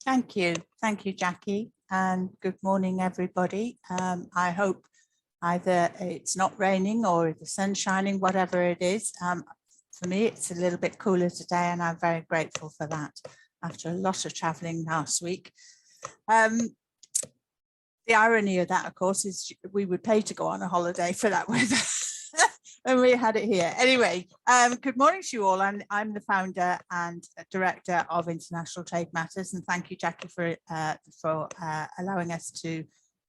Thank you, Jackie, and good morning, everybody. I hope either it's not raining or the sun's shining, whatever it is. For me, it's a little bit cooler today, and I'm very grateful for that after a lot of traveling last week. The irony of that, of course, is we would pay to go on a holiday for that weather. And we had it here. Anyway, good morning to you all. I'm the founder and director of International Trade Matters, and thank you, Jackie, for allowing us to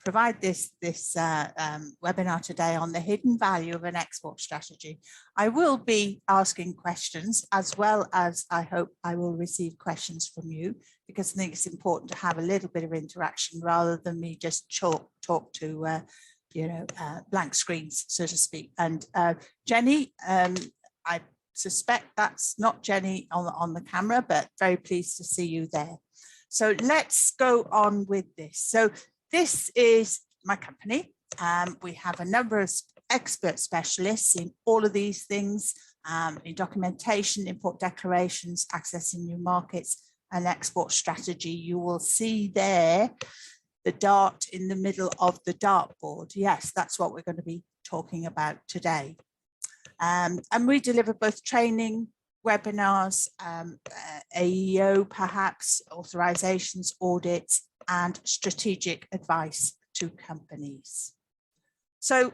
provide this webinar today on the hidden value of an export strategy. I will be asking questions, as well as I hope I will receive questions from you, because I think it's important to have a little bit of interaction rather than me just talk to blank screens, so to speak. And Jenny, I suspect that's not Jenny on the camera, but very pleased to see you there. So let's go on with this. So this is my company. We have a number of expert specialists in all of these things, in documentation, import declarations, accessing new markets, and export strategy. You will see there the dart in the middle of the dartboard. Yes, that's what we're going to be talking about today. And we deliver both training, webinars, AEO perhaps, authorizations, audits, and strategic advice to companies. So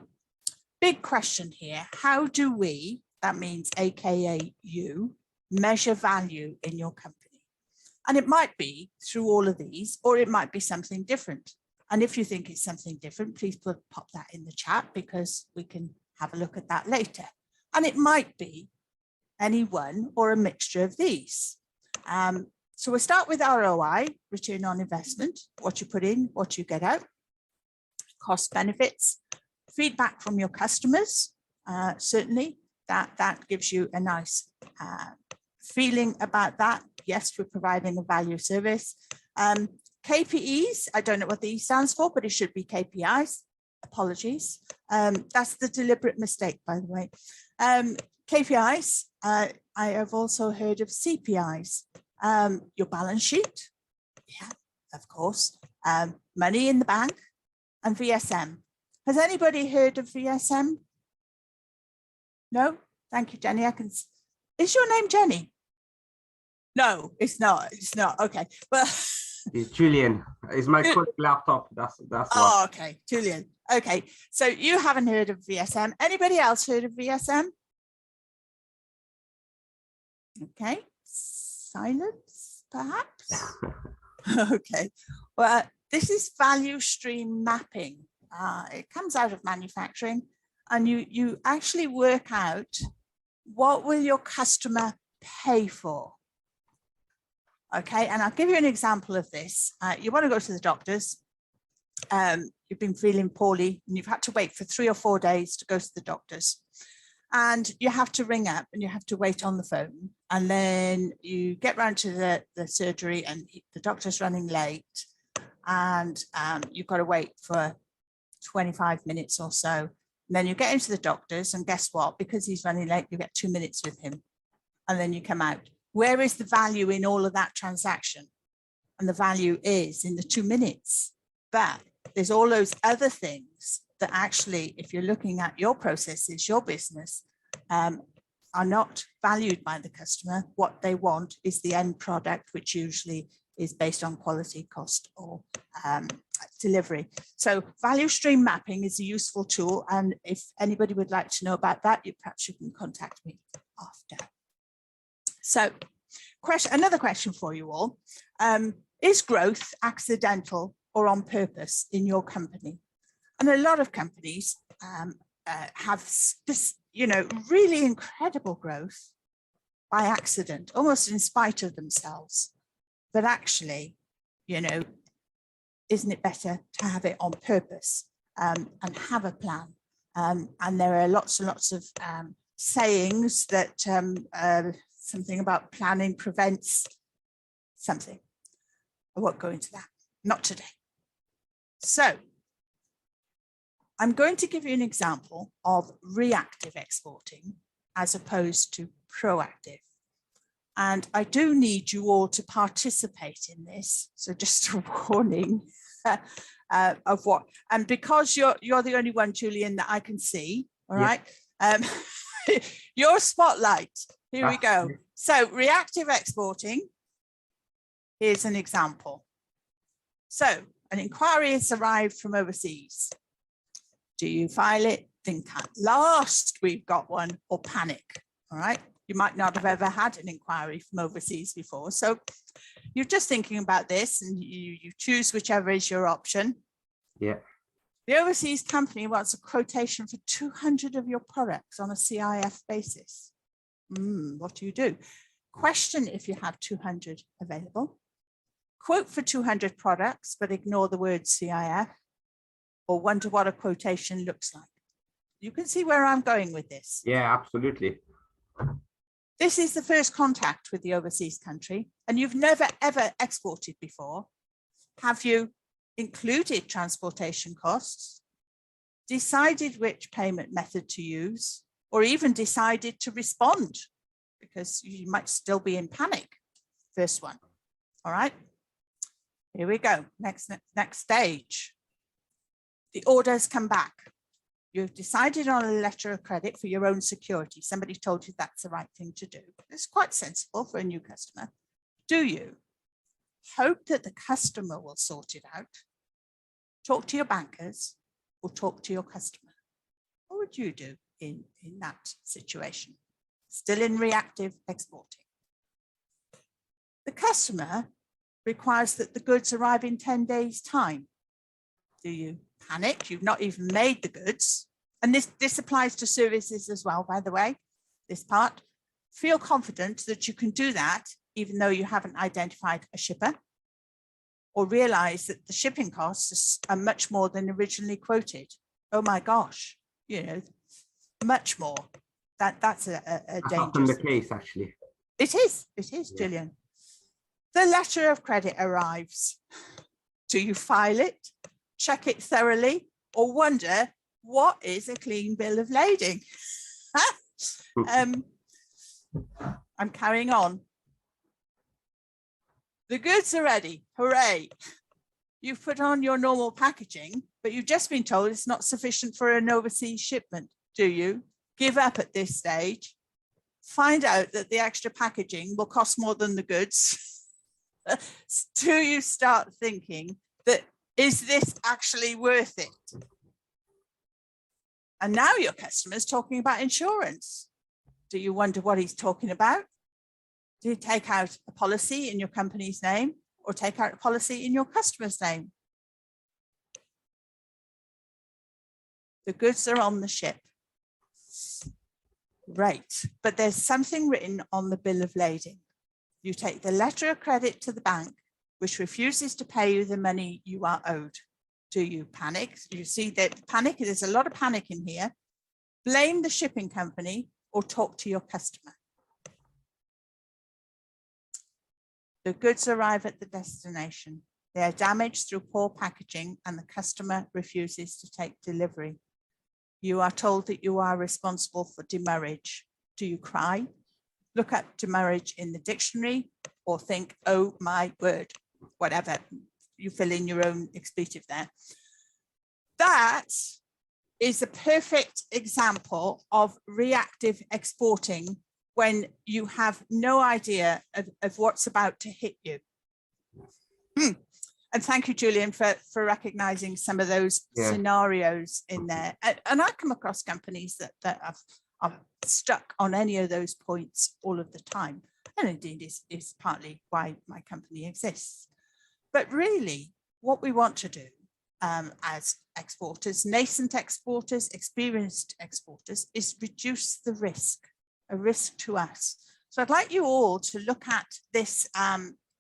big question here, how do we, that means AKA you, measure value in your company? And it might be through all of these, or it might be something different. And if you think it's something different, please pop that in the chat, because we can have a look at that later. And it might be any one or a mixture of these. So we'll start with ROI, return on investment, what you put in, what you get out, cost benefits, feedback from your customers. Certainly that gives you a nice feeling about that. Yes, we're providing a value service. KPIs, I don't know what the E stands for, but it should be KPIs. Apologies. That's the deliberate mistake, by the way. KPIs, I have also heard of CPIs. Your balance sheet, yeah, of course. Money in the bank, and VSM. Has anybody heard of VSM? No? Thank you, Jenny. Is your name Jenny? No, it's not. It's not. Okay. Well, it's Julian. It's my colleague laptop. That's oh, what. okay. Julian. Okay. So you haven't heard of VSM. Anybody else heard of VSM? Okay. Silence, perhaps. Okay. Well, this is value stream mapping. It comes out of manufacturing, and you actually work out what will your customer pay for. Okay, and I'll give you an example of this. You want to go to the doctors. You've been feeling poorly, and you've had to wait for 3 or 4 days to go to the doctors. And you have to ring up, and you have to wait on the phone. And then you get round to the surgery, and the doctor's running late. And you've got to wait for 25 minutes or so. And then you get into the doctor's, and guess what? Because he's running late, you get 2 minutes with him. And then you come out. Where is the value in all of that transaction? And the value is in the 2 minutes. But there's all those other things that actually, if you're looking at your processes, your business, are not valued by the customer. What they want is the end product, which usually is based on quality, cost, or delivery. So value stream mapping is a useful tool. And if anybody would like to know about that, perhaps you can contact me after. So another question for you all. Is growth accidental or on purpose in your company? And a lot of companies have this, really incredible growth by accident, almost in spite of themselves. But actually, isn't it better to have it on purpose and have a plan? And there are lots and lots of sayings that something about planning prevents something. I won't go into that, not today. So I'm going to give you an example of reactive exporting as opposed to proactive. And I do need you all to participate in this. So just a warning of what, and because you're the only one, Julian, that I can see, all right? Your spotlight, here we go. So reactive exporting, here's an example. So an inquiry has arrived from overseas. Do you file it, think at last we've got one, or panic, all right? You might not have ever had an inquiry from overseas before. So you're just thinking about this and you choose whichever is your option. Yeah. The overseas company wants a quotation for 200 of your products on a CIF basis. What do? Question if you have 200 available. Quote for 200 products, but ignore the word CIF, or wonder what a quotation looks like. You can see where I'm going with this. Yeah, absolutely. This is the first contact with the overseas country, and you've never, ever exported before. Have you included transportation costs, decided which payment method to use, or even decided to respond? Because you might still be in panic. First one. All right. Here we go. Next stage. The orders come back. You've decided on a letter of credit for your own security. Somebody told you that's the right thing to do. It's quite sensible for a new customer. Do you hope that the customer will sort it out? Talk to your bankers or talk to your customer? What would you do in that situation? Still in reactive exporting. The customer requires that the goods arrive in 10 days' time. Do you panic? You've not even made the goods. And this applies to services as well, by the way, this part. Feel confident that you can do that, even though you haven't identified a shipper, or realize that the shipping costs are much more than originally quoted. Oh my gosh, much more. That's a That's often the case, actually. It is, Gillian. The letter of credit arrives. Do you file it, check it thoroughly, or wonder what is a clean bill of lading? I'm carrying on. The goods are ready. Hooray. You've put on your normal packaging, but you've just been told it's not sufficient for an overseas shipment. Do you give up at this stage? Find out that the extra packaging will cost more than the goods. Do you start thinking that, is this actually worth it? And now your customer's talking about insurance. Do you wonder what he's talking about? Do you take out a policy in your company's name or take out a policy in your customer's name? The goods are on the ship. Right, but there's something written on the bill of lading. You take the letter of credit to the bank, which refuses to pay you the money you are owed. Do you panic? You see that panic, there's a lot of panic in here. Blame the shipping company or talk to your customer. The goods arrive at the destination. They are damaged through poor packaging and the customer refuses to take delivery. You are told that you are responsible for demurrage. Do you cry? Look up demurrage in the dictionary or think, oh my word, whatever. You fill in your own expletive there. That is a perfect example of reactive exporting when you have no idea of what's about to hit you. And thank you, Julian, for recognizing some of those scenarios in there. And I come across companies that are stuck on any of those points all of the time. And indeed is partly why my company exists. But really, what we want to do as exporters, nascent exporters, experienced exporters, is reduce the risk, a risk to us. So I'd like you all to look at this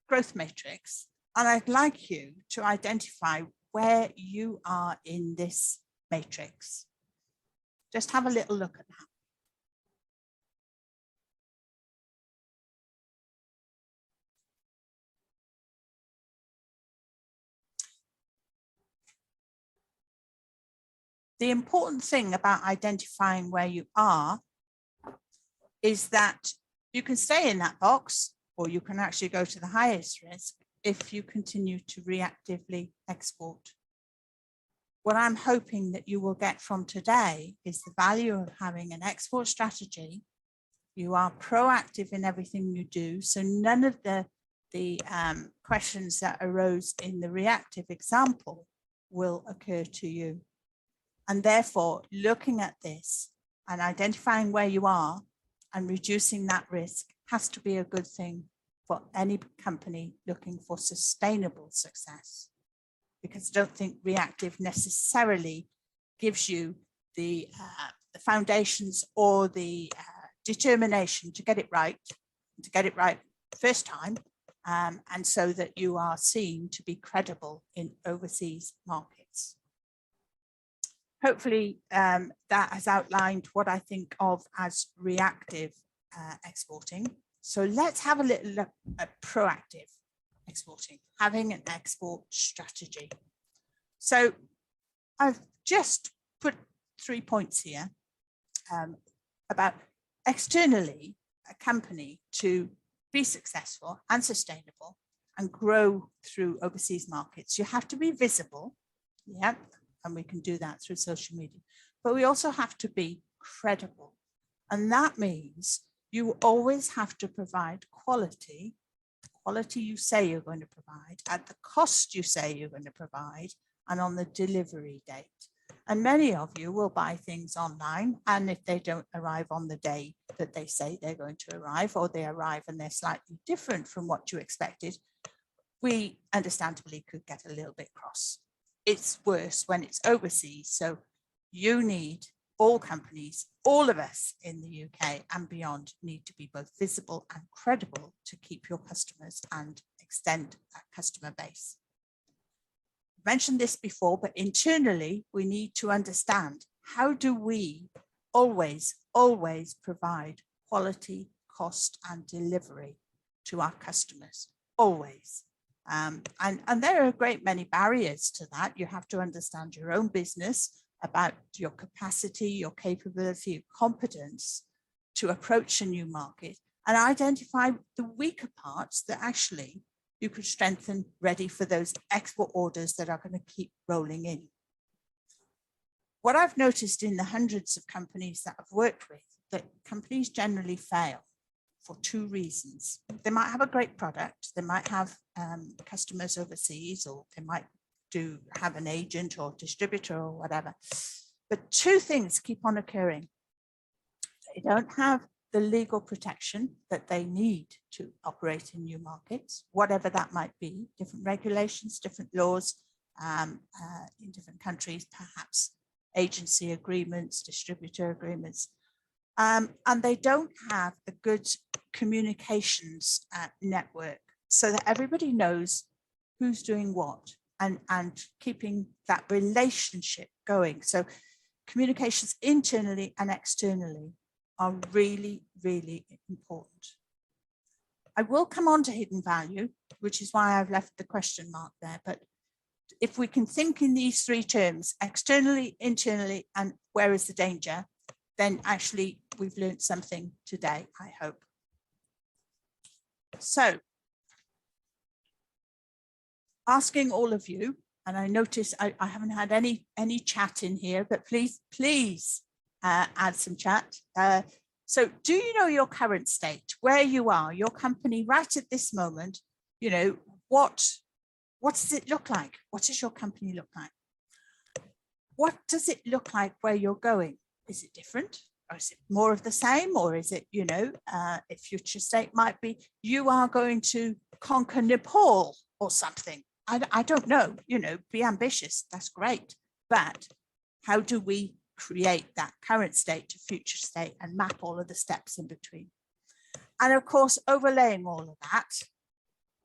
growth matrix, and I'd like you to identify where you are in this matrix. Just have a little look at that. The important thing about identifying where you are is that You can stay in that box, or you can actually go to the highest risk if you continue to reactively export. What I'm hoping that you will get from today is the value of having an export strategy. You are proactive in everything you do, so none of the questions that arose in the reactive example will occur to you. And therefore, looking at this and identifying where you are and reducing that risk has to be a good thing for any company looking for sustainable success. Because I don't think reactive necessarily gives you the foundations or the determination to get it right first time, and so that you are seen to be credible in overseas markets. Hopefully that has outlined what I think of as reactive exporting. So let's have a little look at proactive exporting, having an export strategy. So I've just put 3 points here about externally a company to be successful and sustainable and grow through overseas markets. You have to be visible, yeah, and we can do that through social media, but we also have to be credible. And that means you always have to provide quality you say you're going to provide at the cost you say you're going to provide and on the delivery date. And many of you will buy things online, and if they don't arrive on the day that they say they're going to arrive, or they arrive and they're slightly different from what you expected, we understandably could get a little bit cross. It's worse when it's overseas. So you need, all companies, all of us in the UK and beyond, need to be both visible and credible to keep your customers and extend that customer base. I mentioned this before, but internally we need to understand, how do we always provide quality, cost and delivery to our customers? Always. And there are a great many barriers to that. You have to understand your own business, about your capacity, your capability, your competence to approach a new market, and identify the weaker parts that actually you could strengthen, ready for those export orders that are going to keep rolling in. What I've noticed in the hundreds of companies that I've worked with, that companies generally fail for 2 reasons. They might have a great product, they might have customers overseas, or they might have an agent or distributor or whatever. But 2 things keep on occurring. They don't have the legal protection that they need to operate in new markets, whatever that might be, different regulations, different laws in different countries, perhaps agency agreements, distributor agreements. And they don't have a good communications network so that everybody knows who's doing what. And keeping that relationship going. So communications internally and externally are really, really important. I will come on to hidden value, which is why I've left the question mark there. But if we can think in these 3 terms, externally, internally, and where is the danger, then actually we've learned something today, I hope. So, asking all of you, and I notice I haven't had any chat in here, but please add some chat. So do you know your current state, where you are, your company right at this moment? You know, what does it look like? What does your company look like? What does it look like where you're going? Is it different? Or is it more of the same? Or is it, you know, a future state might be, you are going to conquer Nepal or something. I don't know, you know, be ambitious, that's great. But how do we create that current state to future state and map all of the steps in between? And of course, overlaying all of that,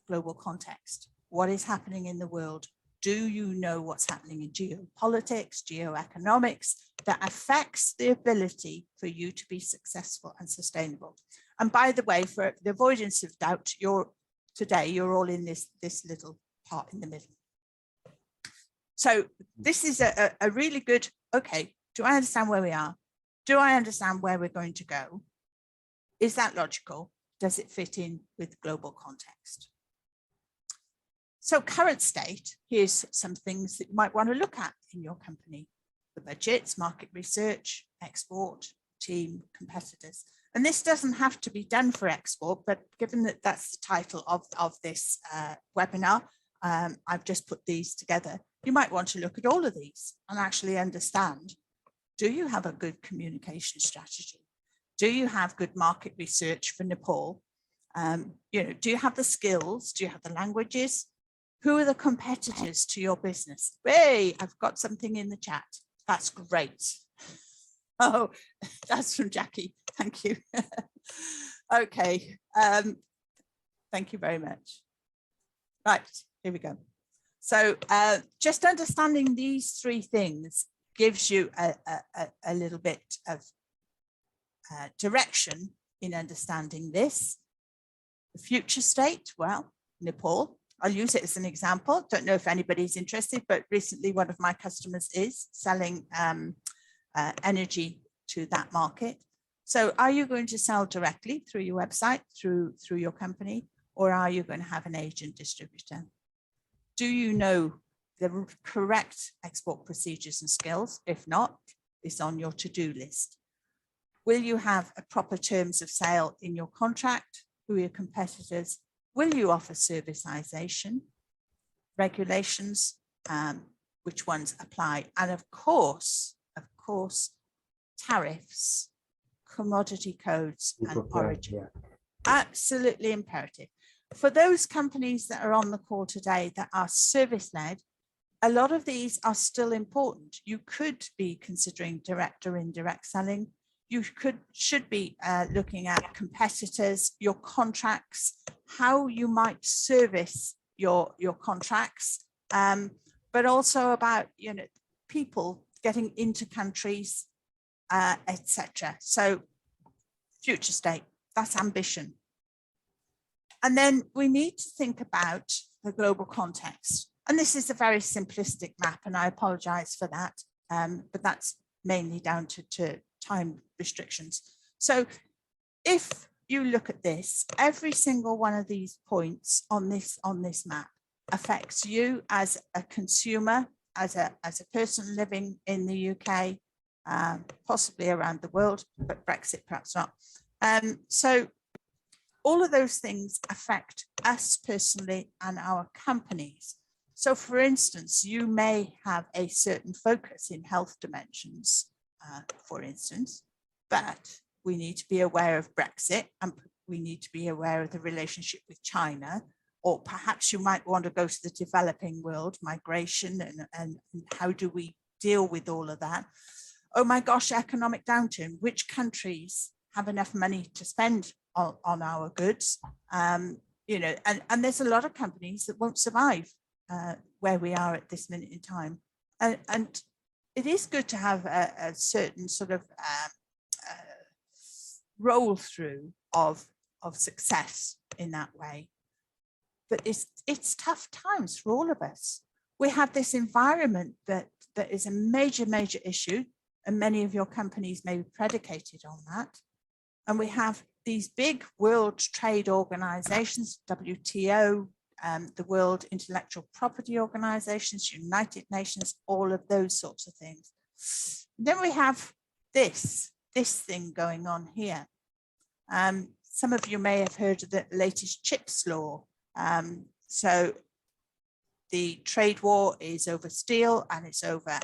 global context. What is happening in the world? Do you know what's happening in geopolitics, geoeconomics that affects the ability for you to be successful and sustainable? And by the way, for the avoidance of doubt, today you're all in this little part in the middle. So this is a really good, okay, do I understand where we are? Do I understand where we're going to go? Is that logical? does it fit in with global context? So current state, here's some things that you might want to look at in your company: the budgets, market research, export, team, competitors. And this doesn't have to be done for export, but given that that's the title of this webinar, I've just put these together. You might want to look at all of these and actually understand, do you have a good communication strategy? Do you have good market research for Nepal? Do you have the skills? Do you have the languages? Who are the competitors to your business? Hey, I've got something in the chat. That's great. Oh, that's from Jackie. Thank you. Okay. Thank you very much. Right, here we go. So just understanding these three things gives you a little bit of direction in understanding this. The future state, well, Nepal. I'll use it as an example. Don't know if anybody's interested, but recently one of my customers is selling energy to that market. So are you going to sell directly through your website, through your company, or are you going to have an agent distributor? Do you know the correct export procedures and skills? If not, it's on your to-do list. Will you have a proper terms of sale in your contract? Who are your competitors? Will you offer servicization, regulations, which ones apply? And of course, tariffs, commodity codes, and origin. Yeah. Absolutely imperative. For those companies that are on the call today that are service-led, a lot of these are still important. You could be considering direct or indirect selling. You should be looking at competitors, your contracts, how you might service your contracts, but also about people getting into countries, etc. So future state, that's ambition. And then we need to think about the global context. And this is a very simplistic map, and I apologize for that, but that's mainly down to time restrictions. So if you look at this, every single one of these points on this map affects you as a consumer, as a person living in the UK, possibly around the world, but Brexit perhaps not. So all of those things affect us personally and our companies. So for instance, you may have a certain focus in health dimensions, for instance, but we need to be aware of Brexit, and we need to be aware of the relationship with China, or perhaps you might want to go to the developing world, migration, and how do we deal with all of that? Oh my gosh, economic downturn, which countries have enough money to spend on our goods? And there's a lot of companies that won't survive where we are at this minute in time. And it is good to have a certain sort of roll through of success in that way. But it's tough times for all of us. We have this environment that is a major issue, and many of your companies may be predicated on that. And we have these big world trade organizations, WTO, the World Intellectual Property Organizations, United Nations, all of those sorts of things. Then we have this thing going on here. Some of you may have heard of the latest CHIPS law. So the trade war is over steel, and it's over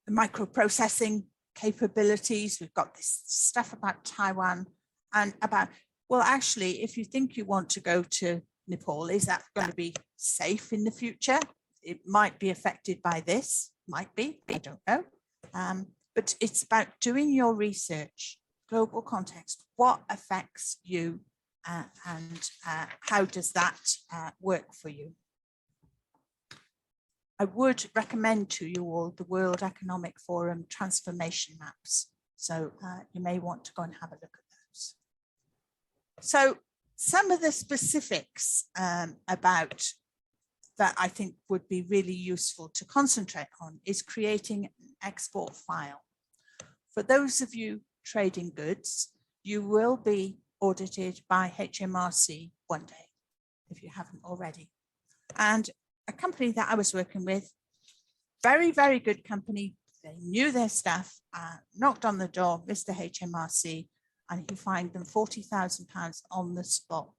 the microprocessing capabilities. We've got this stuff about Taiwan and about, well, actually, if you think you want to go to Nepal, is that going to be safe in the future? It might be affected by this, might be, I don't know. But it's about doing your research, global context, what affects you, and how does that work for you? I would recommend to you all the World Economic Forum transformation maps. So you may want to go and have a look at those. So some of the specifics about that I think would be really useful to concentrate on is creating an export file. For those of you trading goods, you will be audited by HMRC one day, if you haven't already. And a company that I was working with, very, very good company, they knew their stuff, knocked on the door, Mr. HMRC, and he fined them £40,000 on the spot.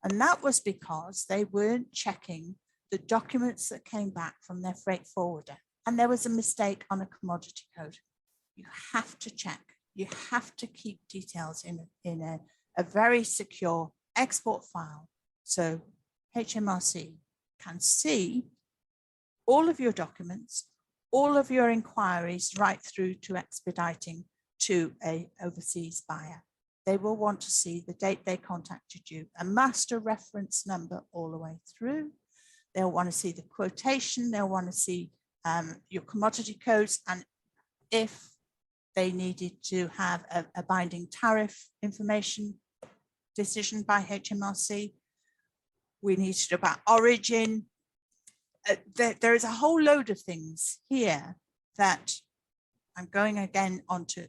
And that was because they weren't checking the documents that came back from their freight forwarder. And there was a mistake on a commodity code. You have to check. You have to keep details in a very secure export file. So HMRC can see all of your documents, all of your inquiries, right through to expediting to an overseas buyer. They will want to see the date they contacted you, a master reference number all the way through. They'll want to see the quotation. They'll want to see your commodity codes. And if they needed to have a binding tariff information decision by HMRC, we needed about origin. There is a whole load of things here that I'm going again onto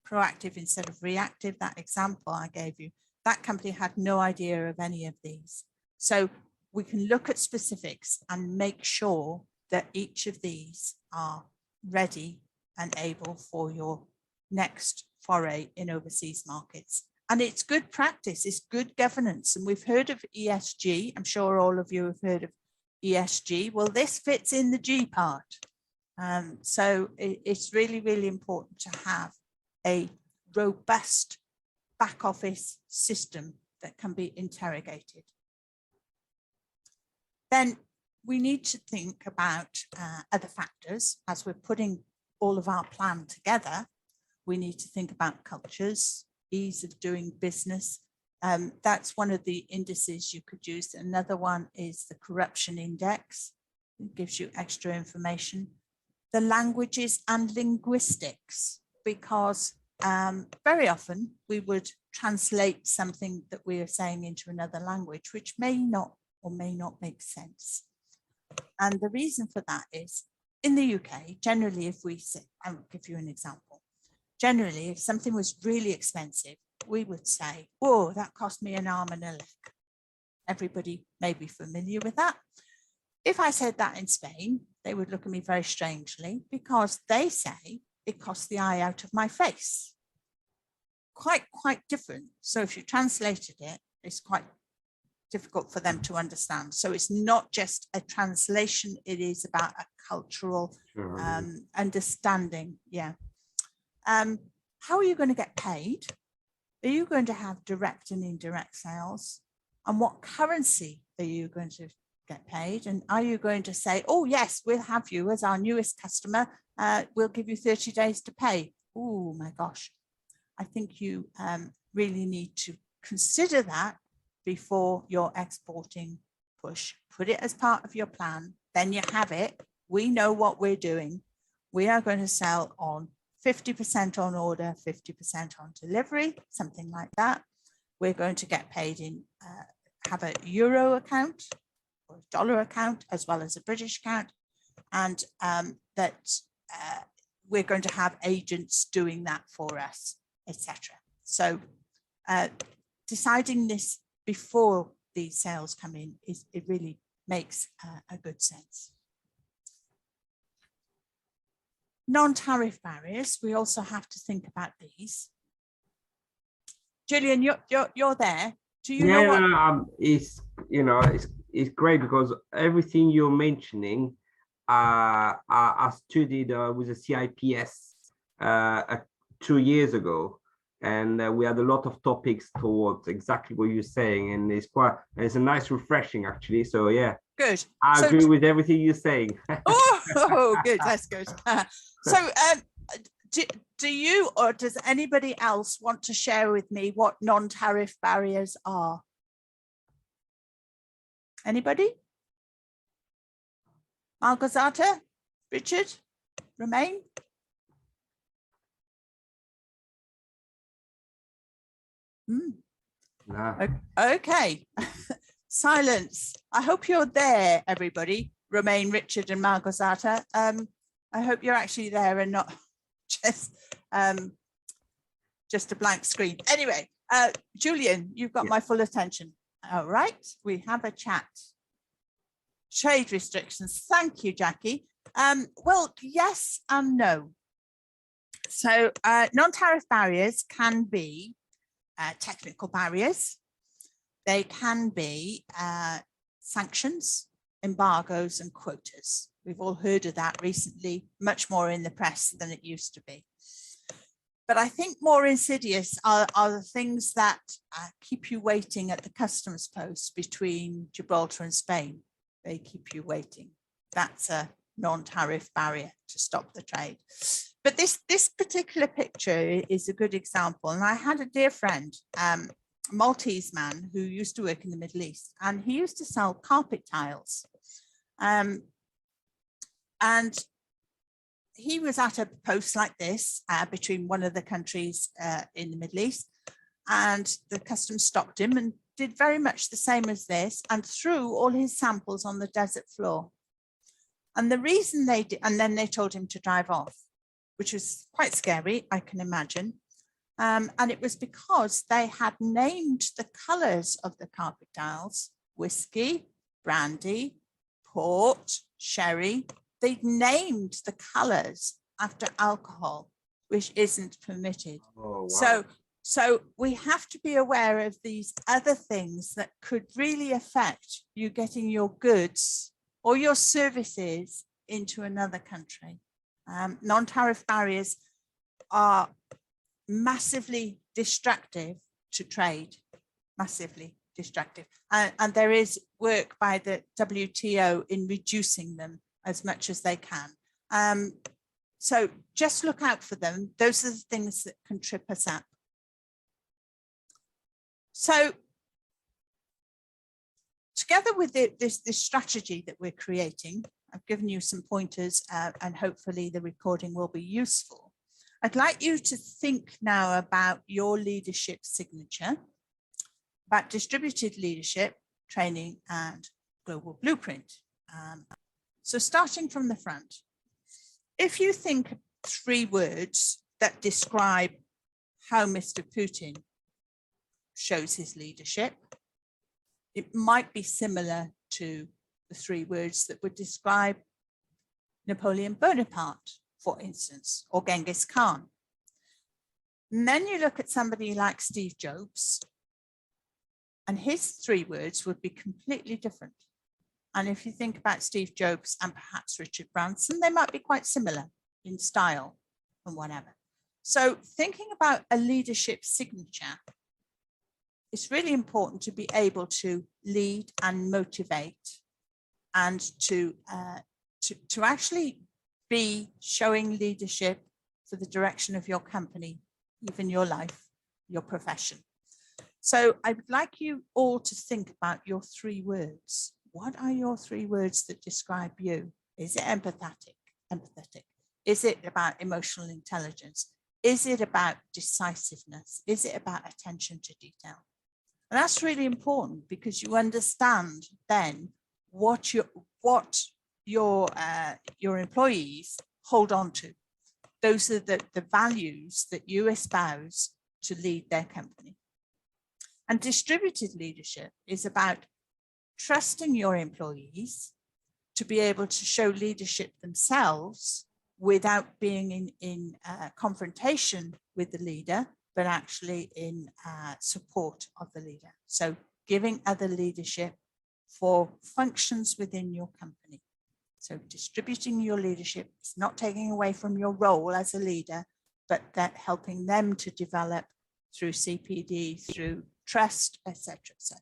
proactive instead of reactive. That example I gave you, that company had no idea of any of these. So we can look at specifics and make sure that each of these are ready and able for your next foray in overseas markets. And it's good practice, it's good governance. And we've heard of ESG. I'm sure all of you have heard of ESG. Well, this fits in the G part. So it's really, really important to have a robust back office system that can be interrogated. Then we need to think about other factors as we're putting all of our plan together. We need to think about cultures, ease of doing business. That's one of the indices you could use. Another one is the corruption index. It gives you extra information. The languages and linguistics, because very often we would translate something that we are saying into another language, which may not or may not make sense. And the reason for that is in the UK, generally, if we say, I'll give you an example. Generally, if something was really expensive, we would say, oh, that cost me an arm and a leg. Everybody may be familiar with that. If I said that in Spain, they would look at me very strangely because they say it cost the eye out of my face. Quite different. So if you translated it, it's quite difficult for them to understand. So it's not just a translation, it is about a cultural understanding. Yeah. How are you going to get paid? Are you going to have direct and indirect sales? And what currency are you going to get paid? And are you going to say, oh, yes, we'll have you as our newest customer. We'll give you 30 days to pay. Oh, my gosh. I think you really need to consider that before your exporting push. Put it as part of your plan. Then you have it. We know what we're doing. We are going to sell on 50% on order, 50% on delivery, something like that. We're going to get paid in, have a euro account or dollar account, as well as a British account. And we're going to have agents doing that for us, etc. So deciding this before these sales come in, it really makes a good sense. Non-tariff barriers, we also have to think about these. Julian, you're there. Do you know what? It's great because everything you're mentioning, I studied with the CIPS 2 years ago, and we had a lot of topics towards exactly what you're saying, and it's a nice refreshing actually. So yeah. Good. I agree with everything you're saying. Oh, good. That's good. So do you or does anybody else want to share with me what non-tariff barriers are? Anybody? Malgorzata? Richard? Romain? Nah. Okay. Silence. I hope you're there, everybody. Romain, Richard, and Malgorzata. I hope you're actually there and not just just a blank screen. Anyway, Julian, you've got Yeah. my full attention. All right, we have a chat. Trade restrictions. Thank you, Jackie. Well, yes and no. So non-tariff barriers can be technical barriers. They can be sanctions, embargoes, and quotas. We've all heard of that recently, much more in the press than it used to be. But I think more insidious are the things that keep you waiting at the customs post between Gibraltar and Spain. They keep you waiting. That's a non-tariff barrier to stop the trade. But this particular picture is a good example. And I had a dear friend, Maltese man who used to work in the Middle East, and he used to sell carpet tiles. And he was at a post like this between one of the countries in the Middle East, and the customs stopped him and did very much the same as this and threw all his samples on the desert floor. And the reason they did, and then they told him to drive off, which was quite scary, I can imagine. And it was because they had named the colours of the carpet tiles: whiskey, brandy, port, sherry. They'd named the colours after alcohol, which isn't permitted. Oh, wow. So we have to be aware of these other things that could really affect you getting your goods or your services into another country. Non-tariff barriers are massively destructive to trade, massively destructive. And there is work by the WTO in reducing them as much as they can. So just look out for them. Those are the things that can trip us up. So together with this strategy that we're creating, I've given you some pointers and hopefully the recording will be useful. I'd like you to think now about your leadership signature, about distributed leadership, training, and global blueprint. So starting from the front, if you think of 3 words that describe how Mr. Putin shows his leadership, it might be similar to the 3 words that would describe Napoleon Bonaparte, for instance, or Genghis Khan. And then you look at somebody like Steve Jobs, and his 3 words would be completely different. And if you think about Steve Jobs and perhaps Richard Branson, they might be quite similar in style and whatever. So thinking about a leadership signature, it's really important to be able to lead and motivate and to actually be showing leadership for the direction of your company, even your life, your profession. So I would like you all to think about your 3 words. What are your 3 words that describe you? Is it empathetic? Is it about emotional intelligence? Is it about decisiveness? Is it about attention to detail? And that's really important because you understand then what your employees hold on to. Those are the values that you espouse to lead their company. And distributed leadership is about trusting your employees to be able to show leadership themselves without being in confrontation with the leader, but actually in support of the leader. So giving other leadership for functions within your company. So distributing your leadership is not taking away from your role as a leader, but that helping them to develop through CPD, through trust, etc., etc.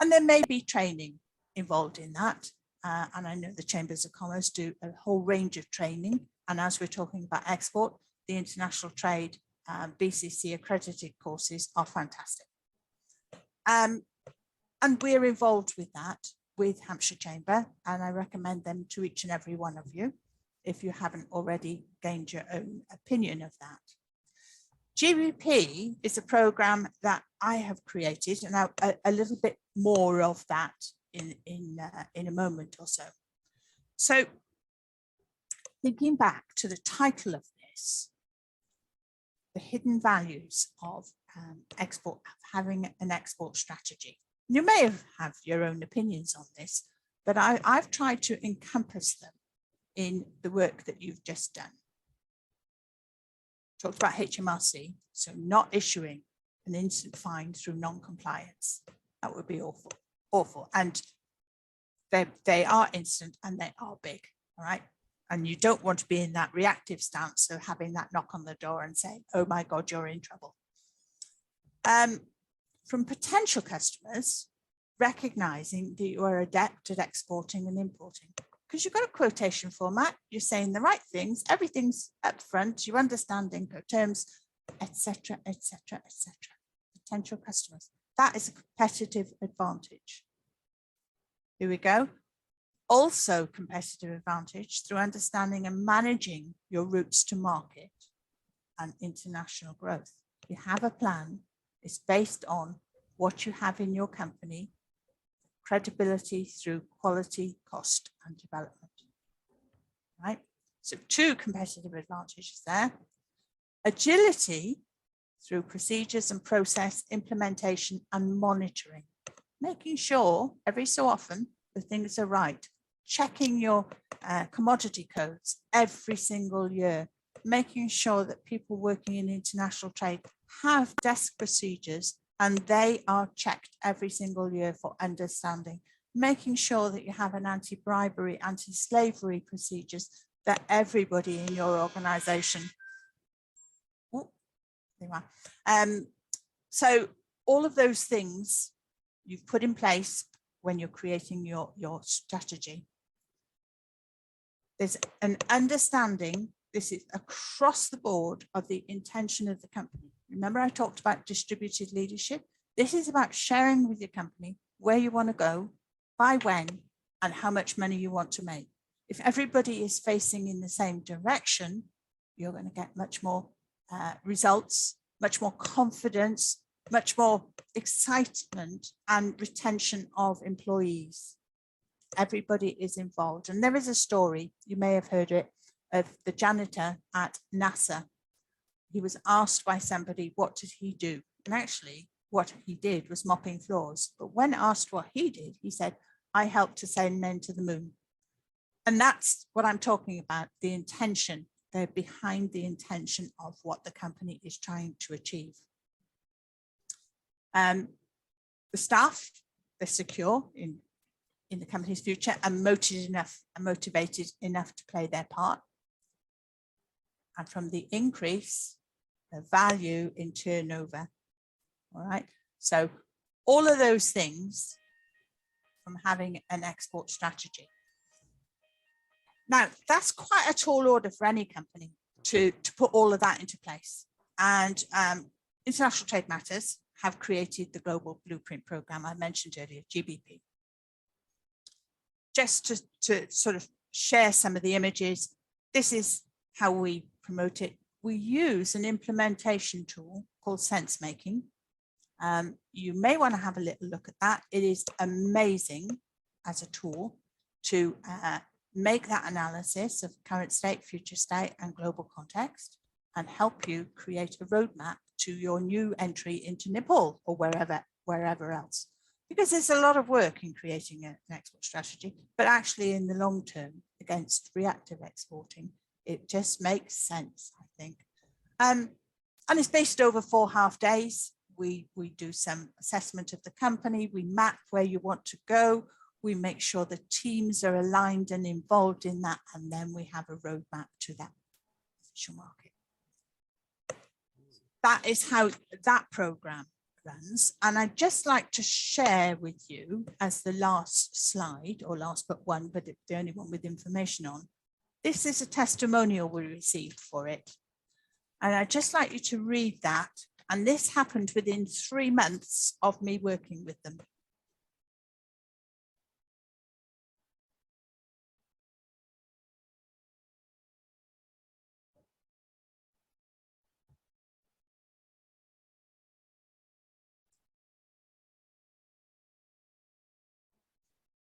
And there may be training involved in that. And I know the Chambers of Commerce do a whole range of training. And as we're talking about export, the international trade BCC accredited courses are fantastic. And we're involved with that with Hampshire Chamber, and I recommend them to each and every one of you if you haven't already gained your own opinion of that. GBP is a program that I have created, and a little bit more of that in a moment or so. So thinking back to the title of this, the hidden values of having an export strategy. You may have your own opinions on this, but I've tried to encompass them in the work that you've just done. Talked about HMRC, so not issuing an instant fine through non-compliance. That would be awful, awful. And they are instant and they are big, all right? And you don't want to be in that reactive stance of having that knock on the door and say, oh my God, you're in trouble. From potential customers, recognizing that you are adept at exporting and importing, because you've got a quotation format, you're saying the right things, everything's up front, you understand Incoterms, etc., etc., etc. Potential customers. That is a competitive advantage. Here we go. Also competitive advantage through understanding and managing your routes to market and international growth. You have a plan. It's based on what you have in your company, credibility through quality, cost, and development. Right? So 2 competitive advantages there. Agility through procedures and process implementation and monitoring, making sure every so often the things are right, checking your commodity codes every single year, making sure that people working in international trade have desk procedures and they are checked every single year for understanding, making sure that you have an anti-bribery, anti-slavery procedures that everybody in your organization. So all of those things you've put in place when you're creating your strategy. There's an understanding, this is across the board, of the intention of the company. Remember I talked about distributed leadership? This is about sharing with your company where you want to go, by when, and how much money you want to make. If everybody is facing in the same direction, you're going to get much more results, much more confidence, much more excitement and retention of employees. Everybody is involved. And there is a story, you may have heard it, of the janitor at NASA. He was asked by somebody, what did he do? And actually what he did was mopping floors. But when asked what he did, he said, I helped to send men to the moon. And that's what I'm talking about, the intention. They're behind the intention of what the company is trying to achieve. The staff, they're secure in the company's future and motivated enough to play their part. And from the increase, the value in turnover. All right. So all of those things from having an export strategy. Now, that's quite a tall order for any company to put all of that into place. And International Trade Matters have created the Global Blueprint Programme I mentioned earlier, GBP. Just to sort of share some of the images, this is how we promote it. We use an implementation tool called SenseMaking. You may want to have a little look at that. It is amazing as a tool to make that analysis of current state, future state, and global context, and help you create a roadmap to your new entry into Nepal or wherever else. Because there's a lot of work in creating an export strategy, but actually in the long term against reactive exporting, it just makes sense, I think. And it's based over 4 half days. We do some assessment of the company. We map where you want to go. We make sure the teams are aligned and involved in that. And then we have a roadmap to that official market. That is how that program runs. And I'd just like to share with you as the last slide, or last but one, but the only one with information on. This is a testimonial we received for it. And I'd just like you to read that. And this happened within 3 months of me working with them.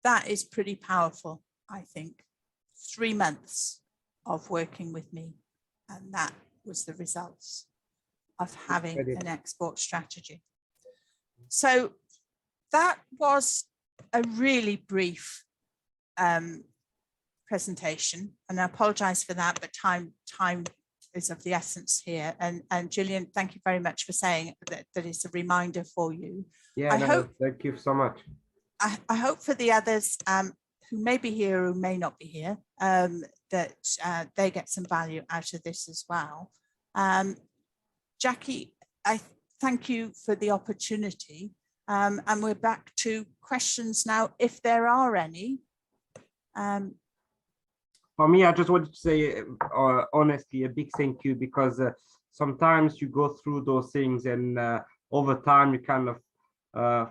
That is pretty powerful, I think. 3 months of working with me, and that was the results. of having Ready. an export strategy. So that was a really brief presentation, and I apologize for that, but time is of the essence here. And Gillian, thank you very much for saying that it's a reminder for you. Yeah, thank you so much. I hope for the others who may be here or may not be here, that they get some value out of this as well. Jackie, I thank you for the opportunity. And we're back to questions now, if there are any. For me, I just wanted to say, honestly, a big thank you, because sometimes you go through those things and over time you kind of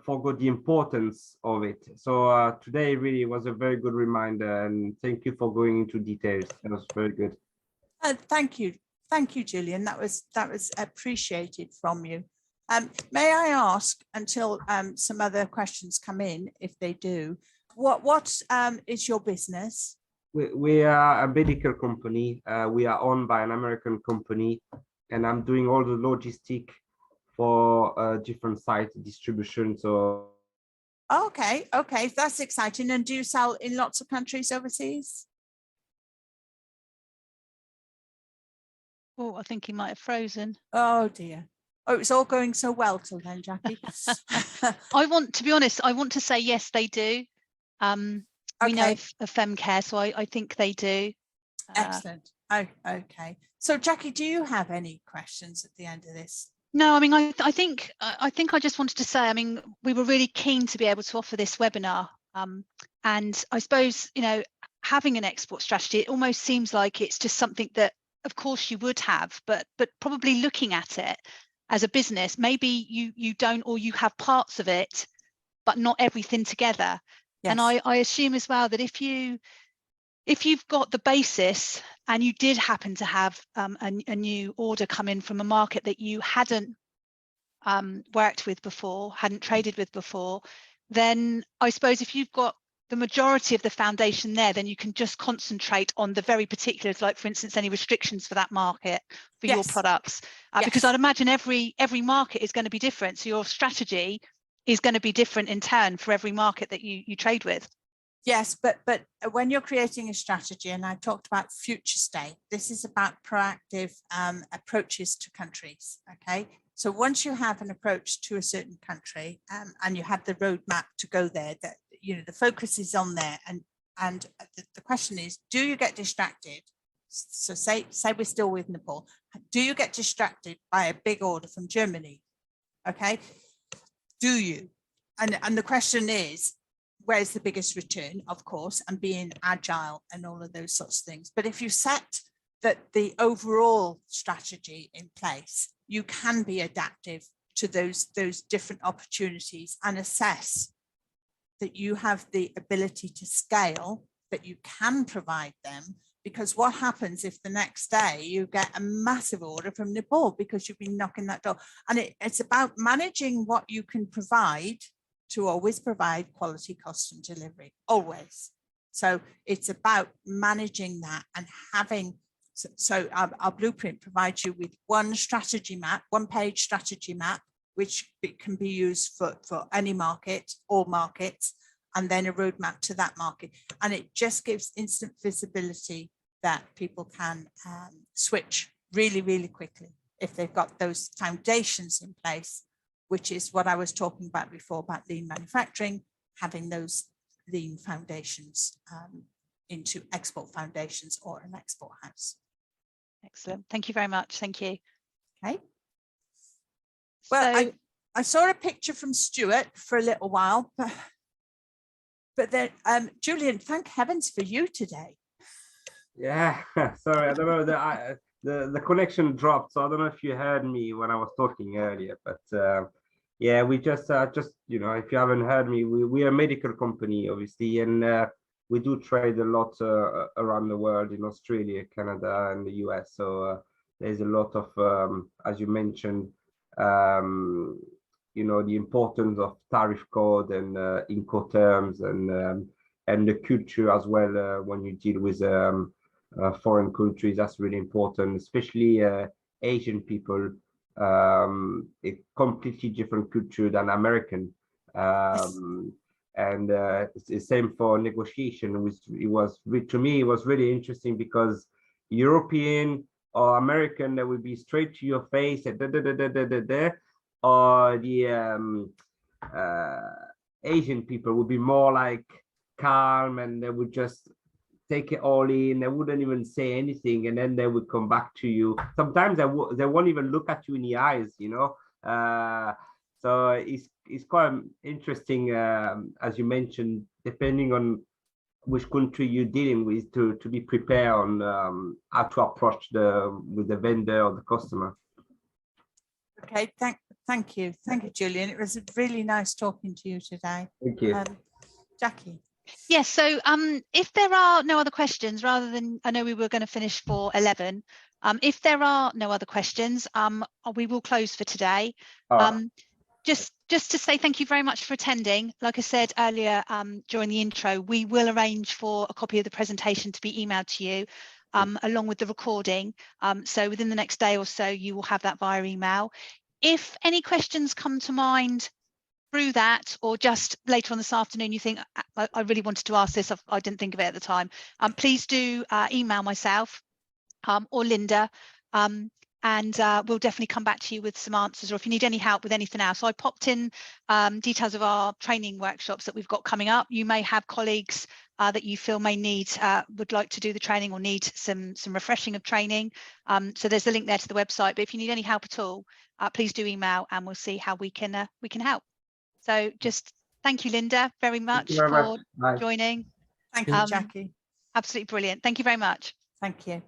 forgot the importance of it. So today really was a very good reminder, and thank you for going into details. That was very good. Thank you. Thank you, Gillian. That was appreciated from you. May I ask, until some other questions come in, if they do, what is your business? We are a medical company. We are owned by an American company, and I'm doing all the logistic for different site distribution. So okay, that's exciting. And do you sell in lots of countries overseas? Oh, I think he might have frozen. Oh dear. Oh, it's all going so well till then, Jackie. To be honest, I want to say yes, they do. We know of FemCare, so I think they do. Excellent. Okay. So Jackie, do you have any questions at the end of this? No, I mean, I think I just wanted to say, I mean, we were really keen to be able to offer this webinar. And I suppose, you know, having an export strategy, it almost seems like it's just something that, of course, you would have, but probably looking at it as a business, maybe you don't, or you have parts of it, but not everything together. Yes. And I assume as well that if you've got the basis and you did happen to have a new order come in from a market that you hadn't worked with before, hadn't traded with before, then I suppose if you've got the majority of the foundation there, then you can just concentrate on the very particulars, like for instance, any restrictions for that market for your products, because I'd imagine every market is going to be different. So your strategy is going to be different in turn for every market that you trade with. Yes, but when you're creating a strategy, and I talked about future state, this is about proactive approaches to countries. Okay, so once you have an approach to a certain country and you have the roadmap to go there, that you know the focus is on there, and the question is, do you get distracted? So say we're still with Nepal. Do you get distracted by a big order from Germany? Okay, do you? And the question is, where's the biggest return, of course, and being agile and all of those sorts of things. But if you set the overall strategy in place, you can be adaptive to those different opportunities and assess that you have the ability to scale, that you can provide them. Because what happens if the next day you get a massive order from Nepal because you've been knocking that door? And it's about managing what you can provide to always provide quality, cost and delivery, always. So it's about managing that and having, so our blueprint provides you with one strategy map, one-page strategy map, which can be used for any market, all markets, and then a roadmap to that market. And it just gives instant visibility that people can switch really, really quickly if they've got those foundations in place, which is what I was talking about before about lean manufacturing, having those lean foundations into export foundations or an export house. Excellent. Thank you very much. Thank you. Okay. Well, so, I saw a picture from Stuart for a little while, but then, Julian, thank heavens for you today. Yeah, sorry, I don't know, the connection dropped, so I don't know if you heard me when I was talking earlier, but yeah, we just you know, if you haven't heard me, we are a medical company, obviously, and we do trade a lot around the world, in Australia, Canada, and the US. So there's a lot of, as you mentioned, you know, the importance of tariff code and Incoterms and the culture as well when you deal with foreign countries. That's really important, especially Asian people. a completely different culture than American. And it's the same for negotiation, which to me, it was really interesting because European or American, they will be straight to your face, or the Asian people would be more like calm, and they would just take it all in. They wouldn't even say anything, and then they would come back to you. Sometimes they won't even look at you in the eyes, you know. So it's quite interesting, as you mentioned, depending on which country you're dealing with, to be prepared on how to approach with the vendor or the customer. Okay, thank you, Julian. It was really nice talking to you today. Thank you. Jackie. Yes, so if there are no other questions, rather than, I know we were going to finish for 11, if there are no other questions, we will close for today. Just to say thank you very much for attending. Like I said earlier during the intro, we will arrange for a copy of the presentation to be emailed to you along with the recording. So within the next day or so, you will have that via email. If any questions come to mind through that, or just later on this afternoon, you think, I really wanted to ask this, I didn't think of it at the time, please do email myself or Linda, and we'll definitely come back to you with some answers, or if you need any help with anything else. So I popped in details of our training workshops that we've got coming up. You may have colleagues that you feel would like to do the training or need some refreshing of training. So there's a link there to the website, but if you need any help at all, please do email and we'll see how we can help. So just thank you, Linda, very much for joining. Thank you, Jackie. Absolutely brilliant. Thank you very much. Thank you.